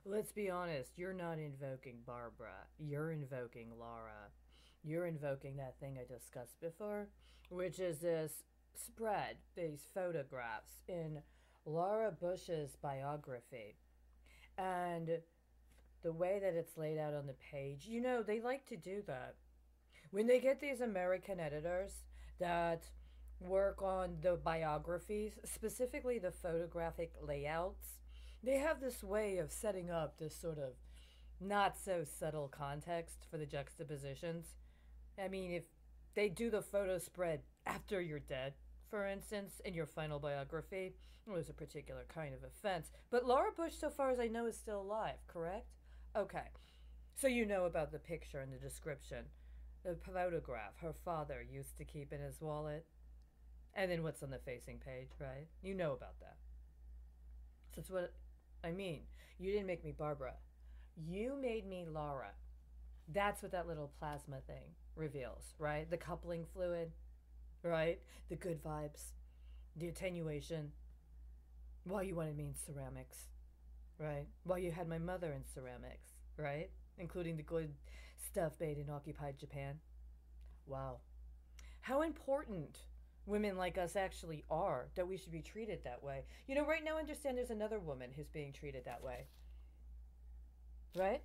Let's be honest, you're not invoking Barbara. You're invoking Laura. You're invoking that thing I discussed before, which is this spread, these photographs in Laura Bush's biography. And the way that it's laid out on the page, they like to do that. When they get these American editors that work on the biographies, specifically the photographic layouts, they have this way of setting up this sort of not so subtle context for the juxtapositions. I mean, if they do the photo spread after you're dead, for instance, in your final biography, it was a particular kind of offense. But Laura Bush, so far as I know, is still alive, correct? Okay. So you know about the picture and the description. The photograph her father used to keep in his wallet. And then what's on the facing page, right? You know about that. So that's what I mean. You didn't make me Barbara. You made me Laura. That's what that little plasma thing reveals, right? The coupling fluid, right? The good vibes, the attenuation. While you wanted me in ceramics, right? While you had my mother in ceramics, right? Including the good stuff made in occupied Japan. Wow. How important women like us actually are that we should be treated that way. Right now, I understand there's another woman who's being treated that way, right?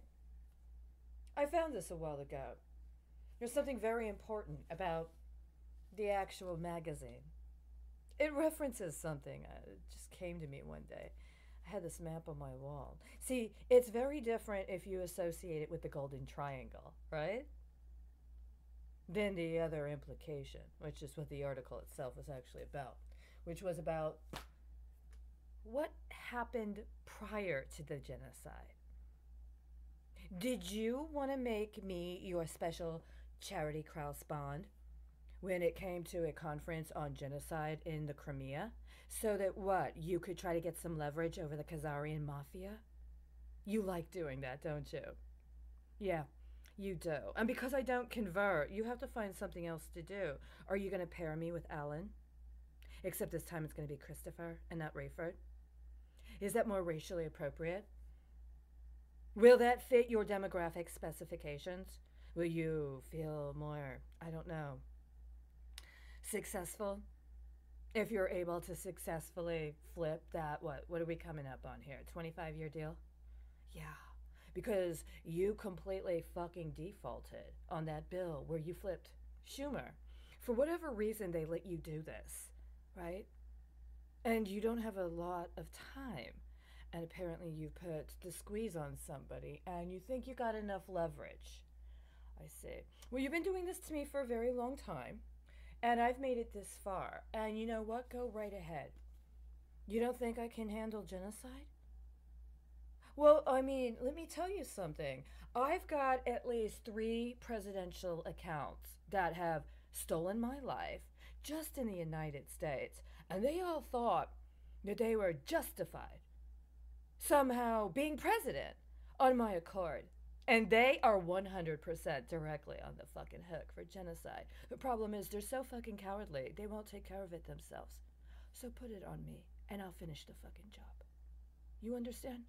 I found this a while ago. There's something very important about the actual magazine. It references something. It just came to me one day. I had this map on my wall. See, it's very different if you associate it with the Golden Triangle, right? Than the other implication, which is what the article itself was actually about, which was about what happened prior to the genocide. Did you want to make me your special charity correspondent when it came to a conference on genocide in the Crimea? So that what? You could try to get some leverage over the Khazarian mafia? You like doing that, don't you? Yeah, you do. And because I don't convert, you have to find something else to do. Are you going to pair me with Alan? Except this time it's going to be Christopher and not Rayford. Is that more racially appropriate? Will that fit your demographic specifications? Will you feel more, I don't know, successful? If you're able to successfully flip that, what are we coming up on here? 25-year deal? Yeah. Because you completely fucking defaulted on that bill where you flipped Schumer. For whatever reason, they let you do this, right? And you don't have a lot of time. And apparently, you put the squeeze on somebody and you think you got enough leverage. I see. Well, you've been doing this to me for a very long time, and I've made it this far. And you know what? Go right ahead. You don't think I can handle genocide? Well, I mean, let me tell you something. I've got at least three presidential accounts that have stolen my life just in the United States, and they all thought that they were justified somehow being president on my accord. And they are 100% directly on the fucking hook for genocide. The problem is they're so fucking cowardly, they won't take care of it themselves. So put it on me, and I'll finish the fucking job. You understand?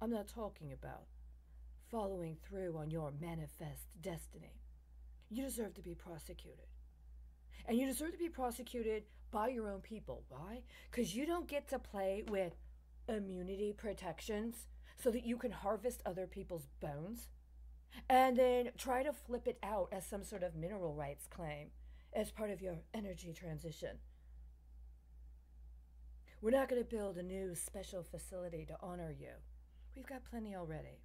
I'm not talking about following through on your manifest destiny. You deserve to be prosecuted. And you deserve to be prosecuted by your own people. Why? Because you don't get to play with immunity protections so that you can harvest other people's bones and then try to flip it out as some sort of mineral rights claim as part of your energy transition. We're not going to build a new special facility to honor you. We've got plenty already.